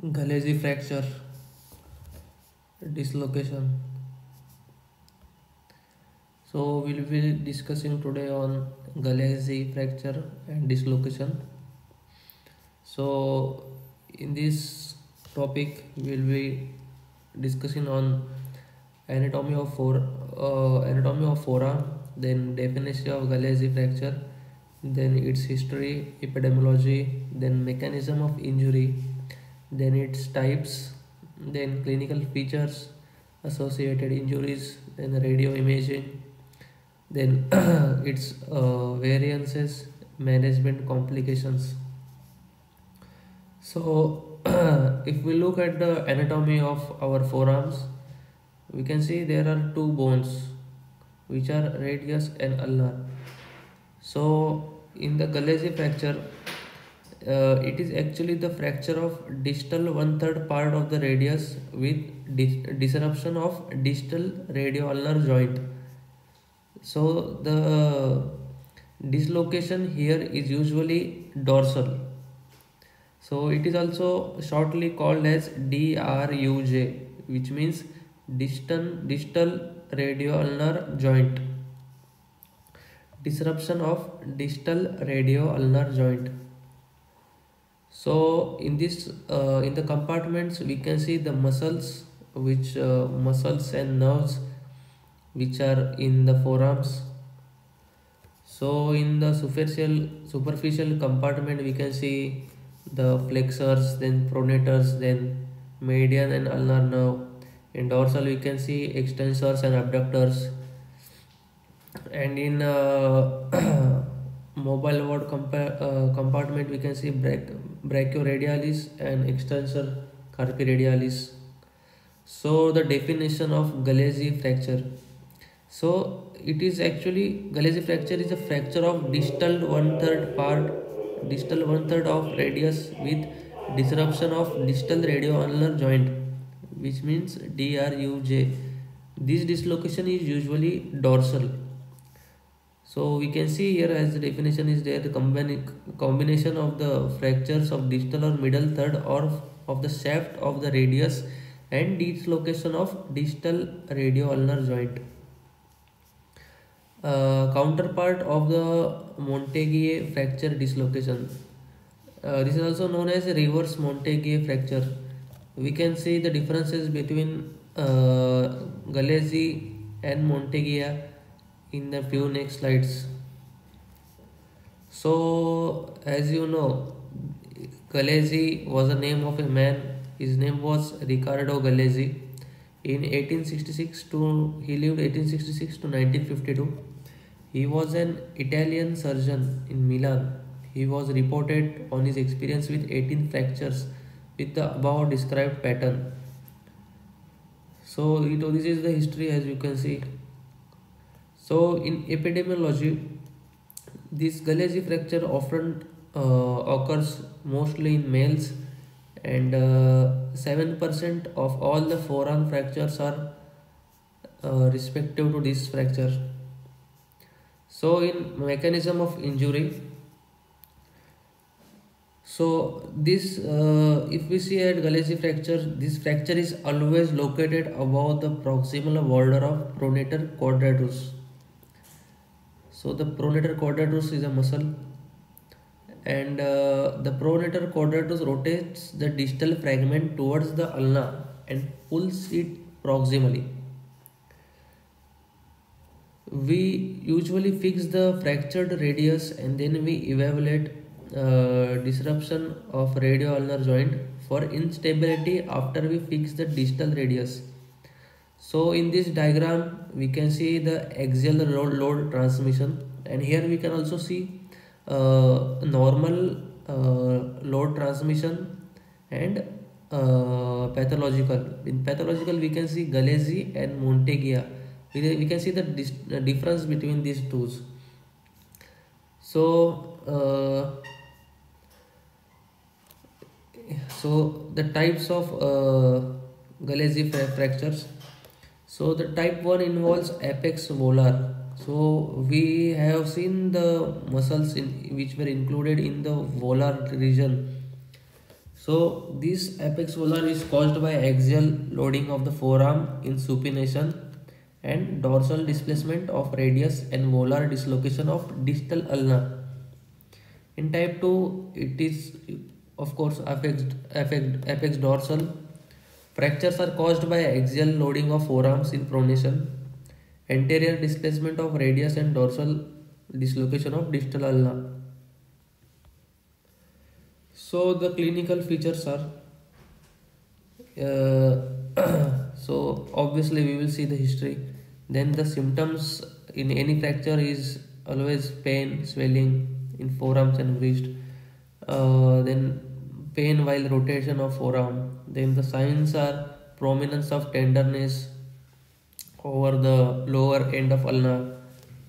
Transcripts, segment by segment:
Galeazzi fracture, dislocation. So we'll be discussing today on Galeazzi fracture and dislocation. So in this topic we'll be discussing on anatomy of forearm, then definition of Galeazzi fracture, then its history, epidemiology, then mechanism of injury, then its types, then clinical features, associated injuries, then radio imaging, then its variances, management complications. So if we look at the anatomy of our forearms, we can see there are two bones which are radius and ulnar. So in the Galeazzi fracture, it is actually the fracture of distal one third part of the radius with disruption of distal radio-ulnar joint. So the dislocation here is usually dorsal. So it is also shortly called as DRUJ, which means distal radio-ulnar joint. Disruption of distal radio-ulnar joint. So in the compartments we can see the muscles, which muscles and nerves which are in the forearms. So in the superficial compartment we can see the flexors, then pronators, then median and ulnar nerve. In dorsal we can see extensors and abductors, and in mobile word compartment we can see brachioradialis and extensor carpi radialis. So the definition of Galeazzi fracture. So it is actually Galeazzi fracture is a fracture of distal one third of radius with disruption of distal radio-ulnar joint, which means DRUJ. This dislocation is usually dorsal. So we can see here, as the definition is there, the combination of the fractures of distal or middle third or of the shaft of the radius and dislocation of distal radio-ulnar joint. Counterpart of the Montague fracture dislocation. This is also known as reverse Montague fracture. We can see the differences between Galeazzi and Montague in the few next slides. So as you know, Galeazzi was the name of a man. His name was Riccardo Galeazzi. In 1866 to he lived 1866 to 1952. He was an Italian surgeon in Milan. He was reported on his experience with 18 fractures with the above described pattern. So this is the history, as you can see. So in epidemiology, this Galeazzi fracture often occurs mostly in males, and 7% of all the forearm fractures are respective to this fracture. So in mechanism of injury, so this if we see at Galeazzi fracture, this fracture is always located above the proximal border of pronator quadratus. So the pronator quadratus is a muscle, and the pronator quadratus rotates the distal fragment towards the ulna and pulls it proximally. We usually fix the fractured radius and then we evaluate disruption of radio-ulnar joint for instability after we fix the distal radius. So in this diagram we can see the axial load transmission, and here we can also see normal load transmission and pathological. In pathological we can see Galeazzi and Montague. We can see the difference between these two. So the types of Galeazzi fractures. So the type 1 involves apex volar. So we have seen the muscles which were included in the volar region. So this apex volar is caused by axial loading of the forearm in supination and dorsal displacement of radius and volar dislocation of distal ulna. In type 2, it is of course apex dorsal. Fractures are caused by axial loading of forearms in pronation, anterior displacement of radius and dorsal dislocation of distal ulna. So the clinical features are so obviously we will see the history. Then the symptoms in any fracture is always pain, swelling in forearms and wrist. Then pain while rotation of forearm. Then the signs are prominence of tenderness over the lower end of ulna.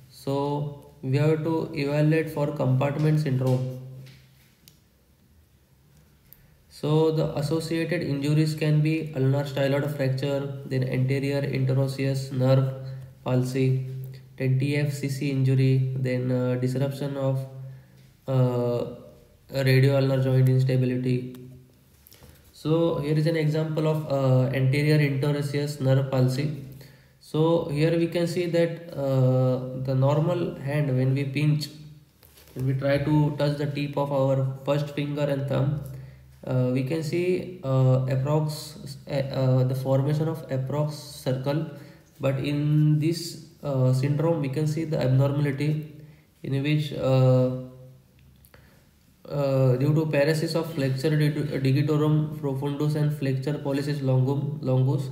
So we have to evaluate for compartment syndrome. So the associated injuries can be ulnar styloid fracture, then anterior interosseous nerve palsy, then TFCC injury, then disruption of radio-ulnar joint instability. So here is an example of anterior interosseous nerve palsy. So here we can see that the normal hand when we pinch, when we try to touch the tip of our first finger and thumb, we can see the formation of approx circle, but in this syndrome we can see the abnormality in which due to paresis of flexure digitorum profundus and flexure pollicis longus,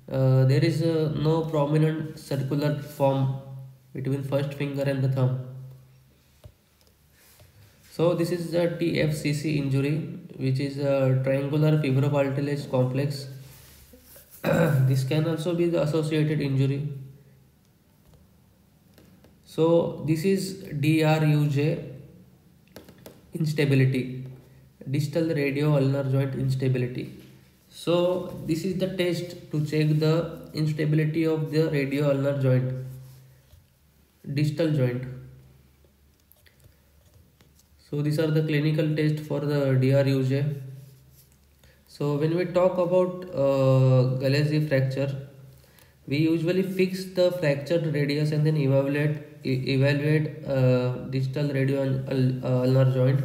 there is no prominent circular form between first finger and the thumb. So this is the TFCC injury, which is a triangular fibrocartilage complex. This can also be the associated injury. So this is DRUJ instability, distal radio ulnar joint instability. So this is the test to check the instability of the radio ulnar joint, distal joint. So these are the clinical tests for the DRUJ. So when we talk about Galeazzi fracture, we usually fix the fractured radius and then evaluate distal radio ulnar joint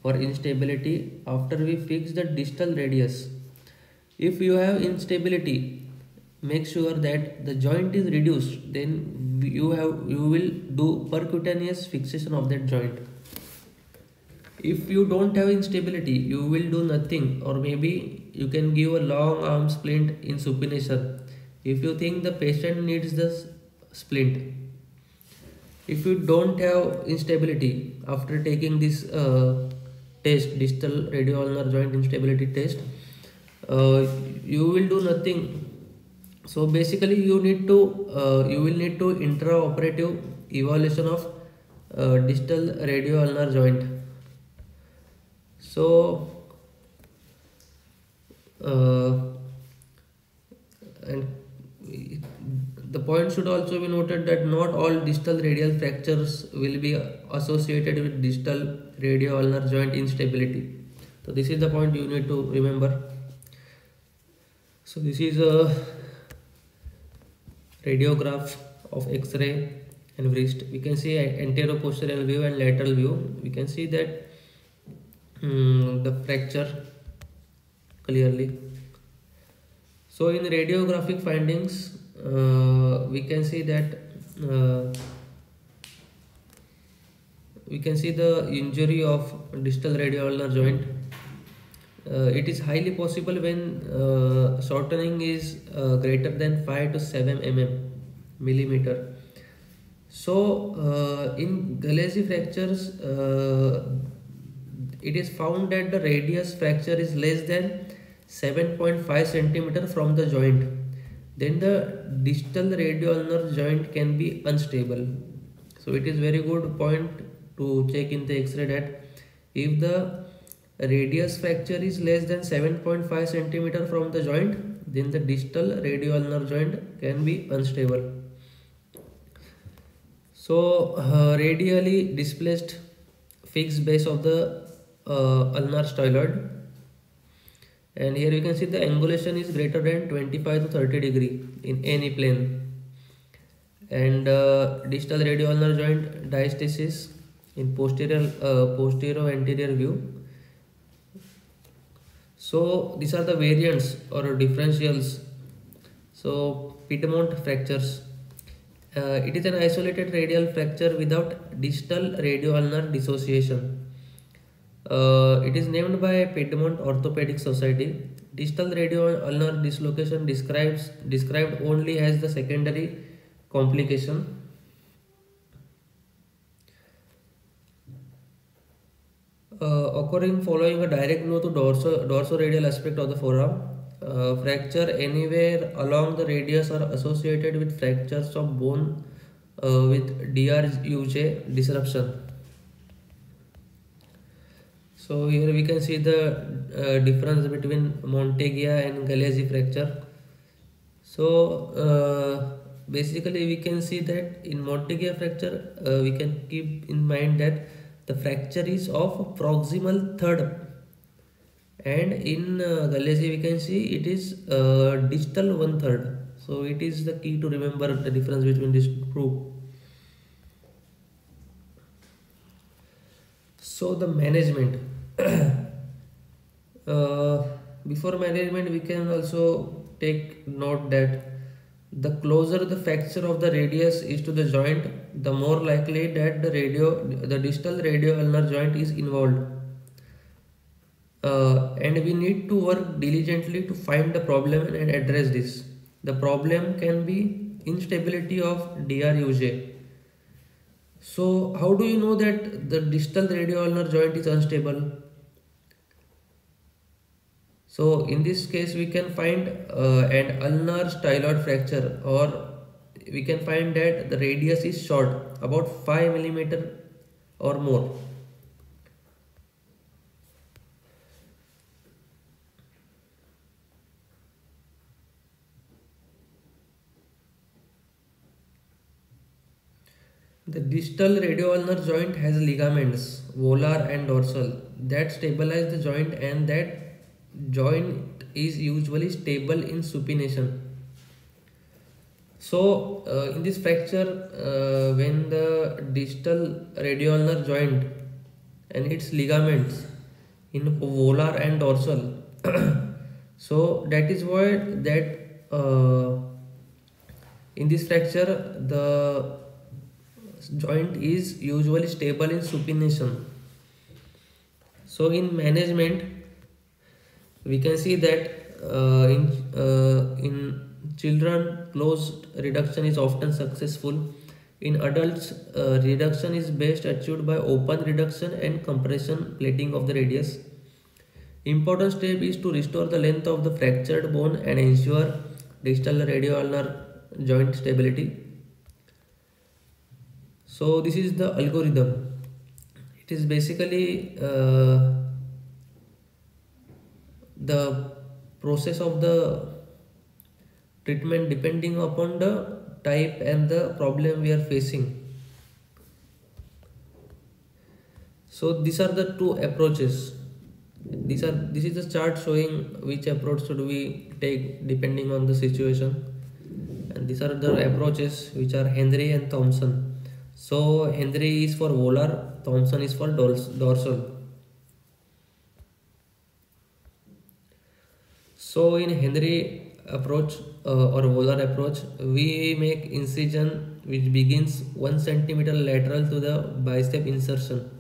for instability after we fix the distal radius. If you have instability, make sure that the joint is reduced, then you will do percutaneous fixation of that joint. If you don't have instability, you will do nothing, or maybe you can give a long arm splint in supination if you think the patient needs the splint. If you don't have instability after taking this test, distal radio ulnar joint instability test, you will do nothing. So basically you will need to intraoperative evaluation of distal radio ulnar joint. So and the point should also be noted that not all distal radial fractures will be associated with distal radio ulnar joint instability. So this is the point you need to remember. So this is a radiograph of X-ray and wrist. We can see anteroposterior view and lateral view. We can see that the fracture clearly. So in radiographic findings, we can see that we can see the injury of distal radio ulnar joint. It is highly possible when shortening is greater than 5 to 7 millimeter. So in Galeazzi fractures, it is found that the radius fracture is less than 7.5 centimeter from the joint. Then the distal radio ulnar joint can be unstable. So it is very good point to check in the X-ray that if the radius fracture is less than 7.5 centimeter from the joint, then the distal radio ulnar joint can be unstable. So radially displaced fixed base of the ulnar styloid. And here we can see the angulation is greater than 25 to 30 degree in any plane. And distal radio ulnar joint diastasis in posterior anterior view. So these are the variants or differentials. So Piedmont fractures. It is an isolated radial fracture without distal radio-ulnar dissociation. It is named by Piedmont Orthopedic Society. Distal radio-ulnar dislocation described only as the secondary complication. Occurring following a direct blow to dorsal-radial aspect of the forearm. Fracture anywhere along the radius are associated with fractures of bone with DRUJ disruption. So here we can see the difference between Monteggia and Galeazzi fracture. So basically we can see that in Monteggia fracture we can keep in mind that the fracture is of proximal third, and in Galeazzi we can see it is distal one third. So it is the key to remember the difference between these two. So the management. uh, Before management, we can also take note that the closer the fracture of the radius is to the joint, the more likely that the distal radio ulnar joint is involved. And we need to work diligently to find the problem and address this. The problem can be instability of DRUJ. So, how do you know that the distal radio ulnar joint is unstable? So in this case we can find an ulnar styloid fracture, or we can find that the radius is short, about 5 millimeter or more. The distal radioulnar joint has ligaments, volar and dorsal, that stabilize the joint, and that joint is usually stable in supination. So, in this fracture, when the distal radioulnar joint and its ligaments in volar and dorsal, so that is why that in this fracture the joint is usually stable in supination. So in management, we can see that in children closed reduction is often successful. In adults, reduction is best achieved by open reduction and compression plating of the radius. Important step is to restore the length of the fractured bone and ensure distal radioulnar joint stability. So this is the algorithm. It is basically the process of the treatment depending upon the type and the problem we are facing. So these are the two approaches. This is the chart showing which approach should we take depending on the situation, and these are the approaches which are Henry and Thompson. So Henry is for volar, Thompson is for dorsal. So in Henry approach or volar approach, we make incision which begins 1 centimeter lateral to the bicep insertion.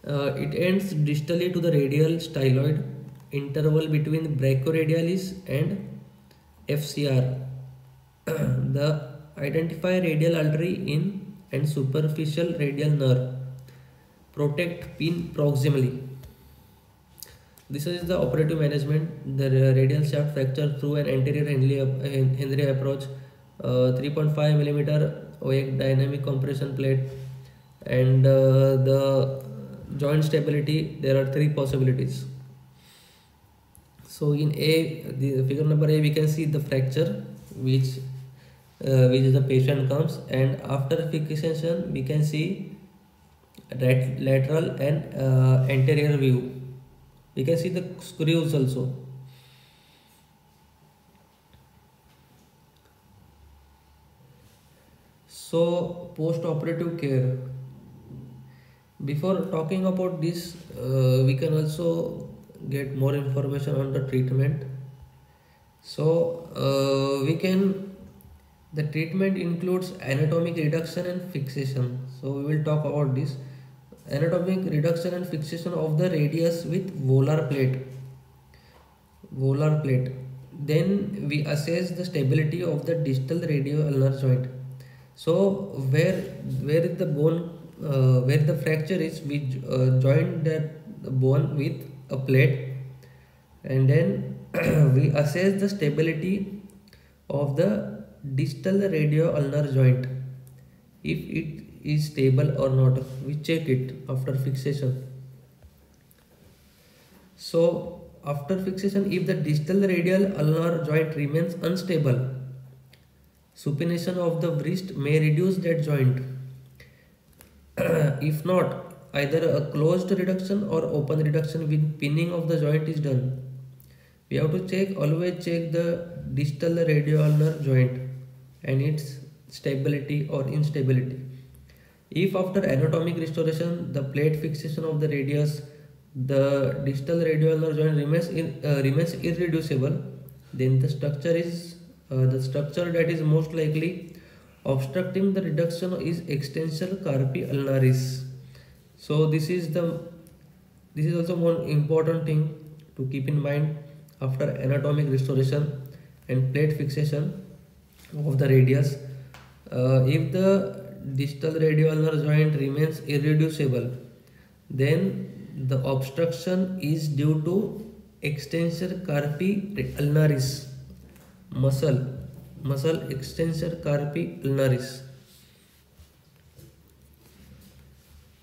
It ends distally to the radial styloid interval between brachioradialis and FCR. The identify radial artery in and superficial radial nerve. Protect pin proximally. This is the operative management. The radial shaft fracture through an anterior Henry approach, 3.5 millimeter OEC dynamic compression plate, and the joint stability. There are three possibilities. So in the figure number A, we can see the fracture which the patient comes, and after fixation we can see lateral and anterior view. We can see the screws also. So post-operative care. Before talking about this, we can also get more information on the treatment. So we can the treatment includes anatomic reduction and fixation. So we will talk about this anatomic reduction and fixation of the radius with volar plate. Volar plate. Then we assess the stability of the distal radioulnar joint. So where is the bone, where the fracture is, we join that bone with a plate, and then we assess the stability of the distal radioulnar joint. If it is stable or not, we check it after fixation. So after fixation, if the distal radial ulnar joint remains unstable, supination of the wrist may reduce that joint. If not, either a closed reduction or open reduction with pinning of the joint is done. We have to always check the distal radioulnar joint and its stability or instability. If after anatomic restoration, the plate fixation of the radius, the distal radioulnar joint remains irreducible, then the structure that is most likely obstructing the reduction is extensor carpi ulnaris. So this is also one important thing to keep in mind after anatomic restoration and plate fixation of the radius. If the distal radioulnar joint remains irreducible, then the obstruction is due to extensor carpi ulnaris muscle extensor carpi ulnaris.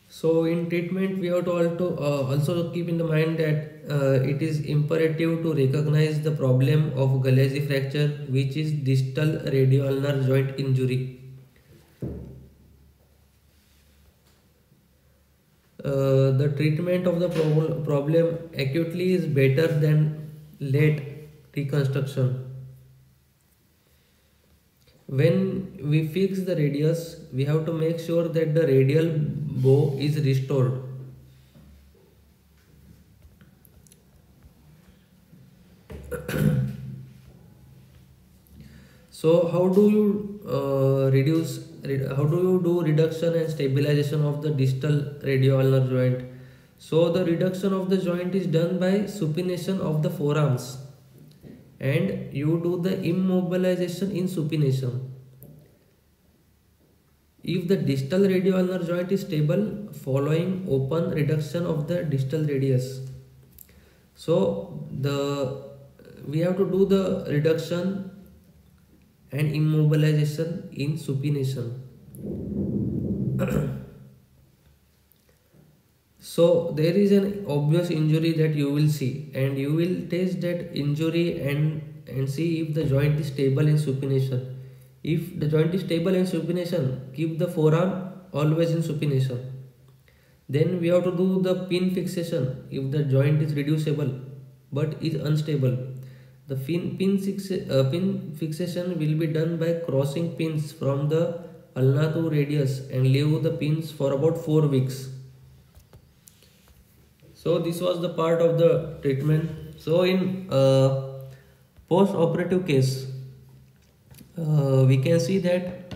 So in treatment, we have to also keep in the mind that it is imperative to recognize the problem of Galeazzi fracture, which is distal radioulnar joint injury. The treatment of the problem acutely is better than late reconstruction. When we fix the radius, we have to make sure that the radial bow is restored. So how do you how do you do reduction and stabilization of the distal radioulnar joint? So the reduction of the joint is done by supination of the forearms, and you do the immobilization in supination. If the distal radioulnar joint is stable following open reduction of the distal radius, so we have to do the reduction and immobilization in supination. So there is an obvious injury that you will see, and you will test that injury and see if the joint is stable in supination. If the joint is stable in supination, keep the forearm always in supination. Then we have to do the pin fixation if the joint is reducible but is unstable. The pin fixation will be done by crossing pins from the ulna to radius and leave the pins for about 4 weeks. So this was the part of the treatment. So in post-operative case, we can see that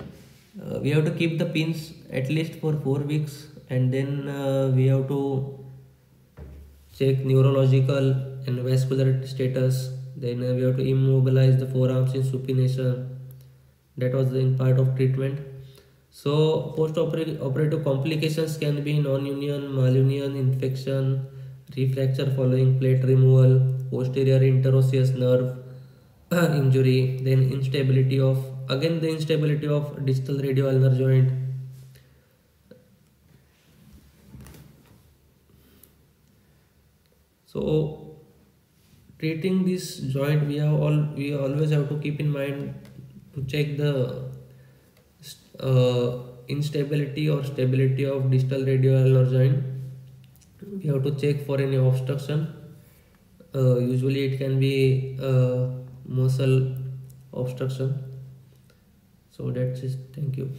we have to keep the pins at least for 4 weeks, and then we have to check neurological and vascular status. Then we have to immobilize the forearms in supination. That was in part of treatment. So post-operative complications can be non-union, malunion, infection, refracture following plate removal, posterior interosseous nerve injury, then instability of distal radioulnar joint. So treating this joint, we always have to keep in mind to check the instability or stability of distal radioulnar joint. We have to check for any obstruction, Usually it can be muscle obstruction. So that's it. Thank you.